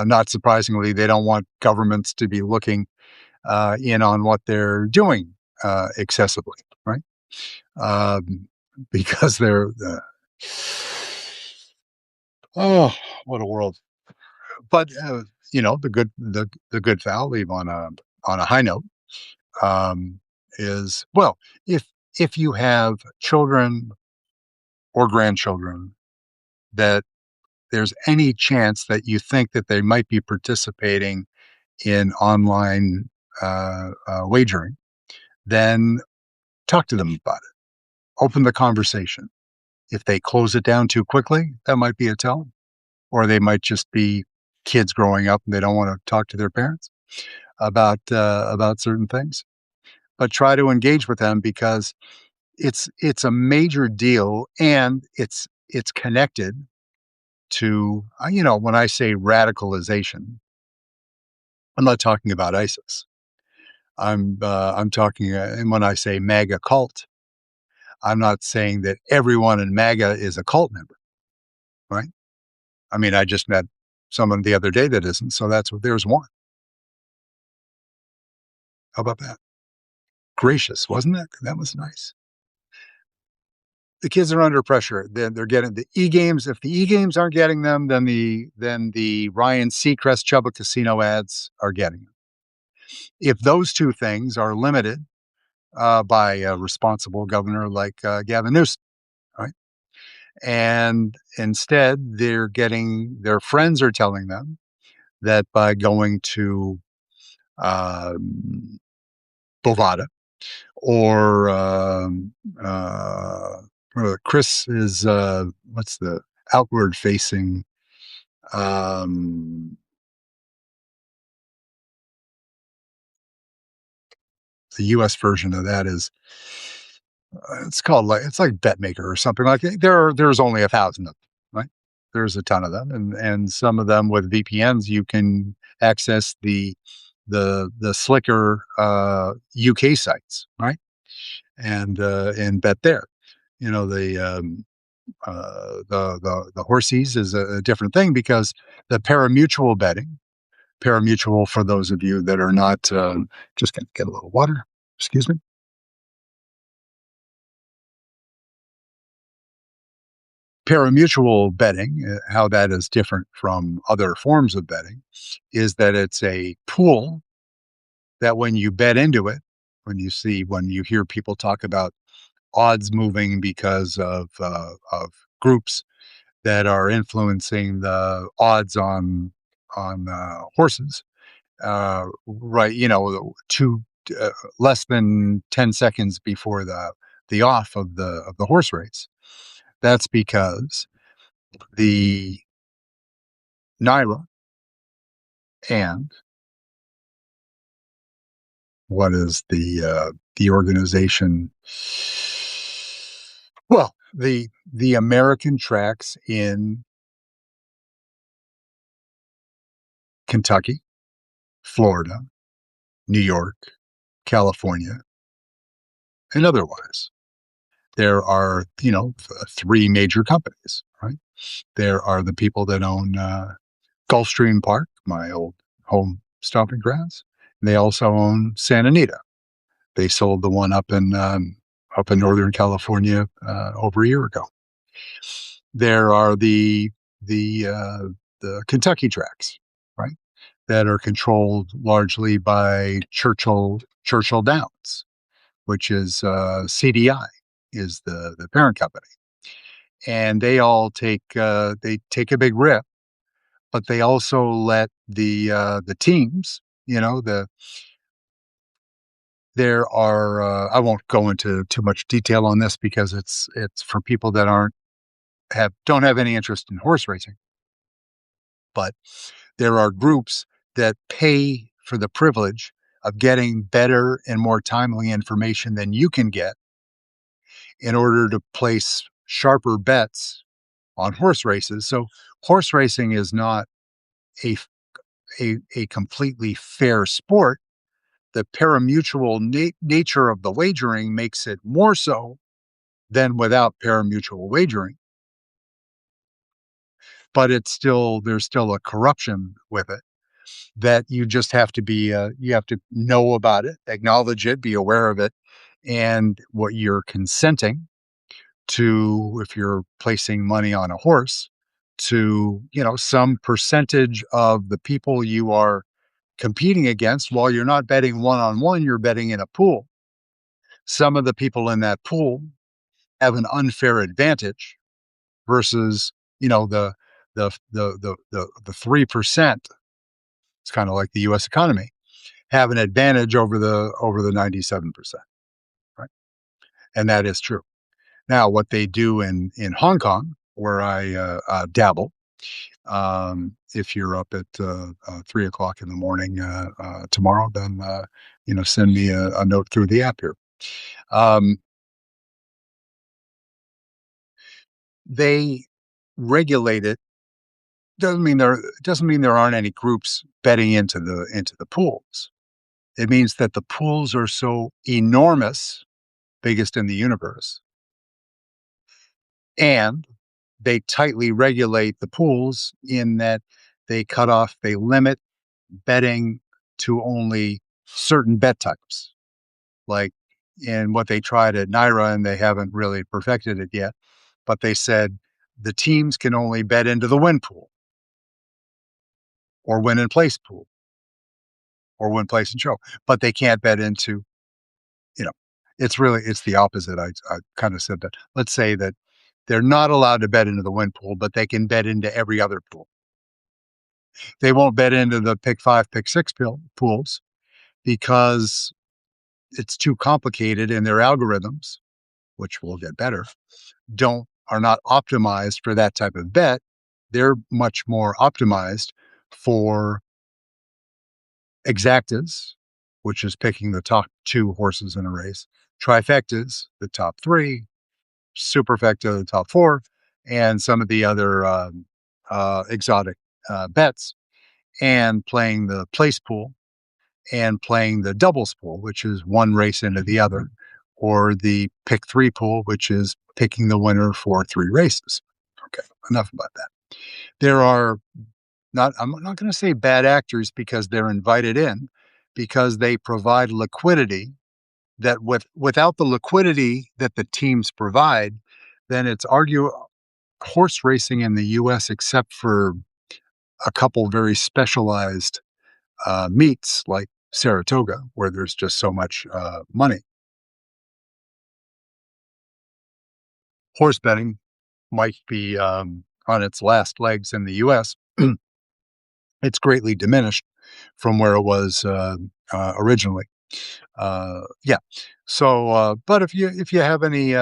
not surprisingly, they don't want governments to be looking in on what they're doing excessively, right? Um, because they're, oh, what a world. But the good foul, leave on a high note. Is well, if if you have children or grandchildren that there's any chance that you think that they might be participating in online wagering, then talk to them about it. Open the conversation. If they close it down too quickly, that might be a tell, or they might just be kids growing up and they don't want to talk to their parents about certain things. But try to engage with them because it's a major deal, and it's connected to, when I say radicalization, I'm not talking about ISIS. I'm talking, and when I say MAGA cult, I'm not saying that everyone in MAGA is a cult member, right? I mean, I just met someone the other day that isn't, so that's what there's one. How about that? Gracious, wasn't it? That was nice. The kids are under pressure. They're getting the e games. If the e games aren't getting them, then the Ryan Seacrest Chubba Casino ads are getting them. If those two things are limited by a responsible governor like Gavin Newsom, right? And instead, they're getting their friends are telling them that by going to um, Bovada or Chris is what's the outward facing um, the U.S. version of that is it's called like it's like BetMaker or something like that. There's only 1,000 of them, right? There's a ton of them, and some of them with VPNs you can access the slicker UK sites, right? And bet there. You know the horsies is a different thing because the parimutuel betting. Parimutuel, for those of you that are not, just gonna get a little water. Excuse me. Parimutuel betting, how that is different from other forms of betting, is that it's a pool that when you bet into it, when you hear people talk about odds moving because of groups that are influencing the odds on horses, right? Two less than 10 seconds before the off of the horse race. That's because the Naira and what is the organization? Well, the American tracks in Kentucky, Florida, New York, California, and otherwise. There are, three major companies, right? There are the people that own Gulfstream Park, my old home stomping grounds. They also own Santa Anita. They sold the one up in Northern California over a year ago. There are the Kentucky tracks, right? That are controlled largely by Churchill Downs, which is CDI is the parent company, and they take a big rip, but they also let the teams, there are I won't go into too much detail on this because it's for people that aren't have don't have any interest in horse racing, but there are groups that pay for the privilege of getting better and more timely information than you can get in order to place sharper bets on horse races. So horse racing is not a a completely fair sport. The parimutuel nature of the wagering makes it more so than without parimutuel wagering, but it's still there's still a corruption with it that you just have to be you have to know about it, acknowledge it, be aware of it, and what you're consenting to if you're placing money on a horse to, some percentage of the people you are competing against. While you're not betting one on one, you're betting in a pool. Some of the people in that pool have an unfair advantage versus, the 3%. It's kind of like the US economy, have an advantage over the 97%, right? And that is true. Now, what they do in Hong Kong, where I dabble, if you're up at 3 o'clock in the morning tomorrow, then send me a note through the app here. Um, they regulate it. Doesn't mean there aren't any groups betting into the pools. It means that the pools are so enormous, biggest in the universe, and they tightly regulate the pools in that they limit betting to only certain bet types. Like in what they tried at Naira, and they haven't really perfected it yet, but they said the teams can only bet into the win pool or win in place pool or win place and show, but they can't bet into, you know, it's the opposite. I kind of said that. Let's say that they're not allowed to bet into the win pool, but they can bet into every other pool. They won't bet into the pick five, pick six pools because it's too complicated and their algorithms, which will get better, don't are not optimized for that type of bet. They're much more optimized for exactas, which is picking the top two horses in a race, trifectas, the top three, superfecta, the top four, and some of the other exotic bets, and playing the place pool and playing the doubles pool, which is one race into the other, or the pick three pool, which is picking the winner for three races. Okay, enough about that. There are I'm not going to say bad actors because they're invited in, because they provide liquidity that without the liquidity that the teams provide, then it's horse racing in the US, except for a couple very specialized meets like Saratoga, where there's just so much money. Horse betting might be on its last legs in the US. It's greatly diminished from where it was originally. Yeah. So, but if you have any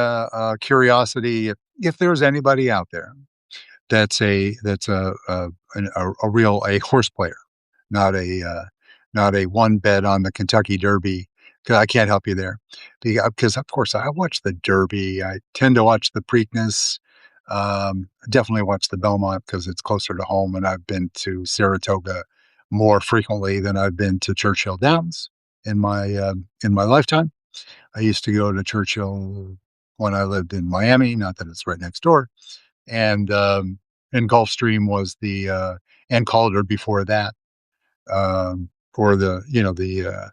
curiosity, if there's anybody out there that's a real horse player, not a one bet on the Kentucky Derby. 'Cause I can't help you there, because of course I watch the Derby. I tend to watch the Preakness. Definitely watch the Belmont because it's closer to home, and I've been to Saratoga more frequently than I've been to Churchill Downs in my lifetime. I used to go to Churchill when I lived in Miami, not that it's right next door, and Gulfstream was and Calder before that, for the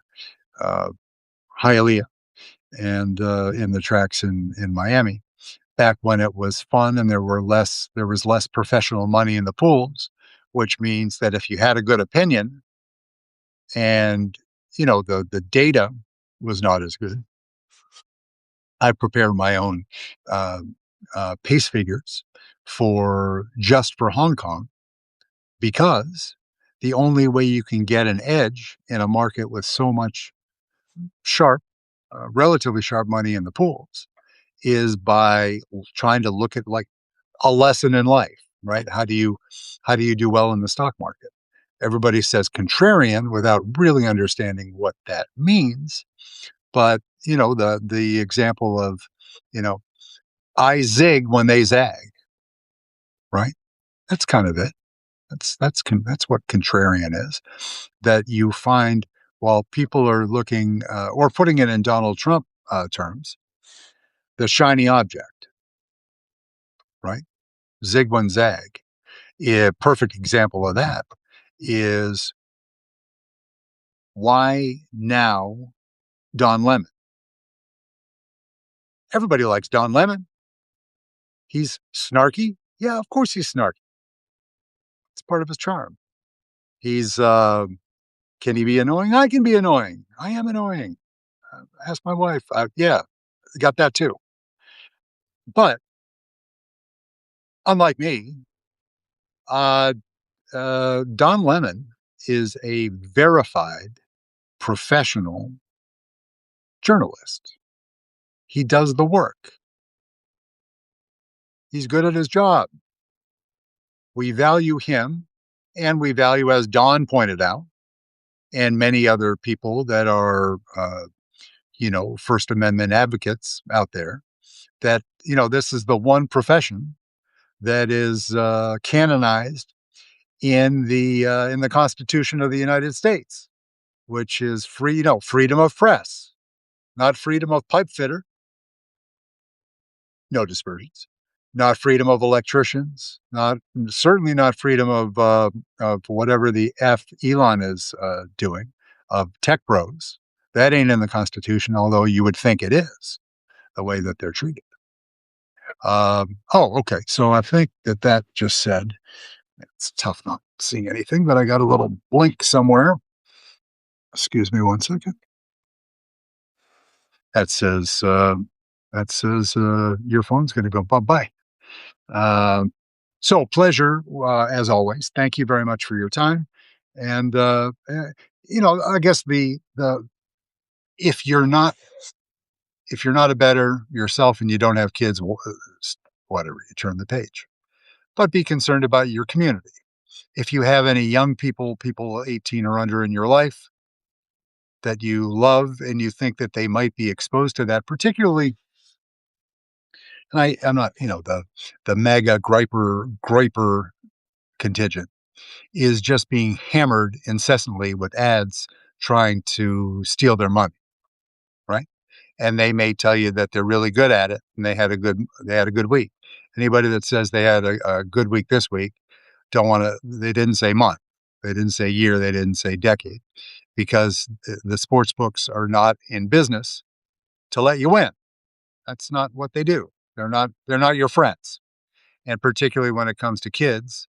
Hialeah and in the tracks in Miami back when it was fun and there was less professional money in the pools, which means that if you had a good opinion and the data was not as good, I prepare my own uh, pace figures for Hong Kong, because the only way you can get an edge in a market with so much sharp, relatively sharp money in the pools is by trying to look at like a lesson in life, right? How do you do well in the stock market? Everybody says contrarian without really understanding what that means. But, the example of, you know, I zig when they zag, right? That's kind of it. That's what contrarian is. That you find while people are looking, or putting it in Donald Trump terms, the shiny object, right? Zig when zag. A perfect example of that is why now Don Lemon. Everybody likes Don Lemon. He's snarky. Yeah, of course he's snarky. It's part of his charm. He's can he be annoying? I can be annoying. I am annoying. Ask my wife. Yeah, got that too. But unlike me, uh, Don Lemon is a verified professional journalist. He does the work. He's good at his job. We value him, and we value, as Don pointed out, and many other people that are, First Amendment advocates out there, that, this is the one profession that is canonized in the Constitution of the United States, which is freedom of press, not freedom of pipe fitter, no dispersions, not freedom of electricians, not certainly not freedom of whatever the F Elon is doing, of tech bros. That ain't in the Constitution, although you would think it is the way that they're treated. Okay. So I think that just said it's tough not seeing anything, but I got a little blink somewhere. Excuse me one second. That says your phone's going to go bye bye. So pleasure, as always. Thank you very much for your time. And I guess the if you're not a better yourself and you don't have kids, whatever, you turn the page. But be concerned about your community. If you have any young people 18 or under in your life that you love and you think that they might be exposed to that, particularly, and I'm not, the mega griper contingent is just being hammered incessantly with ads trying to steal their money, right? And they may tell you that they're really good at it and they had a good week. Anybody that says they had a good week this week they didn't say month, they didn't say year, they didn't say decade, because the sports books are not in business to let you win. That's not what they do. They're not your friends. And particularly when it comes to kids,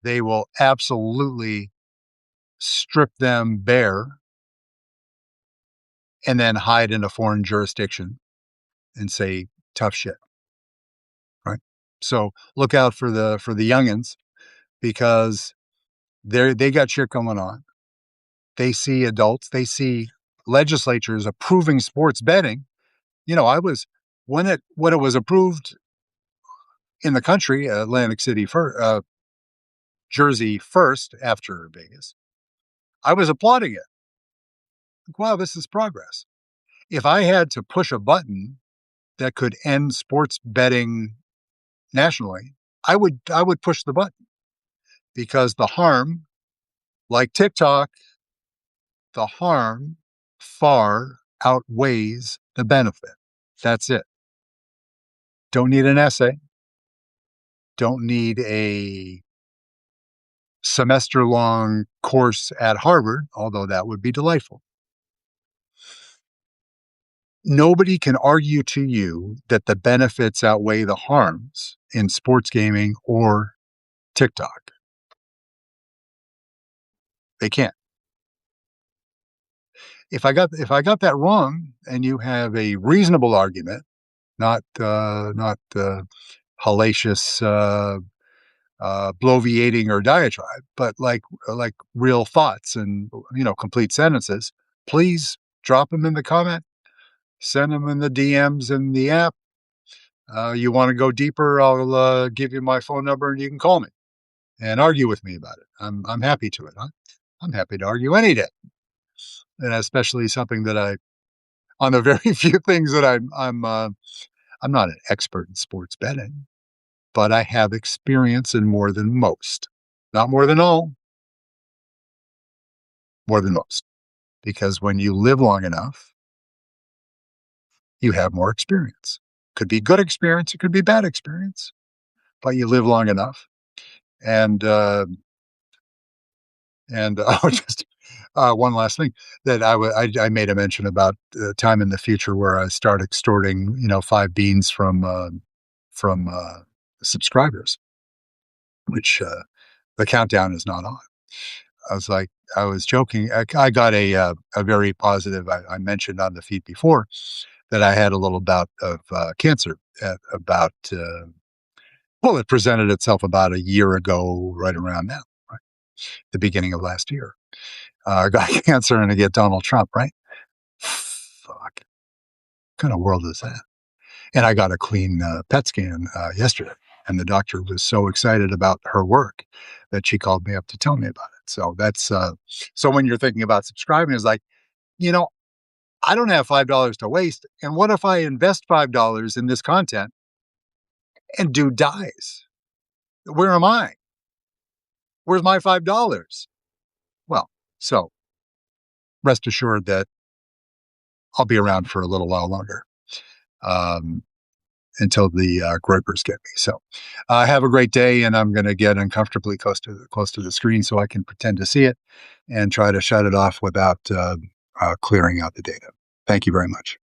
they will absolutely strip them bare and then hide in a foreign jurisdiction and say tough shit, right? So look out for the youngins, because they got shit going on. They see adults, they see legislatures approving sports betting. I was when it was approved in the country, Atlantic City first, Jersey first after Vegas. I was applauding it. Like, wow, this is progress. If I had to push a button that could end sports betting nationally, I would push the button, because the harm, like TikTok, the harm far outweighs the benefit. That's it. Don't need an essay. Don't need a semester long course at Harvard, although that would be delightful. Nobody can argue to you that the benefits outweigh the harms in sports gaming or TikTok. They can't. If I got that wrong and you have a reasonable argument, not hellacious bloviating or diatribe, but like real thoughts and complete sentences, please drop them in the comment, send them in the DMs in the app. You want to go deeper? I'll give you my phone number and you can call me. and argue with me about it. I'm happy to it. I'm happy to argue any day, and especially something that I on the very few things that I'm not an expert in sports betting, but I have experience in more than most. Not more than all, more than most. Because when you live long enough, you have more experience. Could be good experience, it could be bad experience, but you live long enough. And just one last thing that I made a mention about time in the future where I start extorting, 5 beans from subscribers, which the countdown is not on. I was like, I was joking. I got a very positive. I mentioned on the feed before that I had a little bout of cancer at about well, it presented itself about a year ago, right around now, right, the beginning of last year. I got cancer and I get Donald Trump, right? Fuck, what kind of world is that? And I got a clean PET scan yesterday, and the doctor was so excited about her work that she called me up to tell me about it. So that's so when you're thinking about subscribing, it's like, you know, I don't have $5 to waste, and what if I invest $5 in this content and dude dies? Where am I? Where's my $5? Well, so rest assured that I'll be around for a little while longer. Um, until the groypers get me. So have a great day, and I'm going to get uncomfortably close to the screen so I can pretend to see it and try to shut it off without clearing out the data. Thank you very much.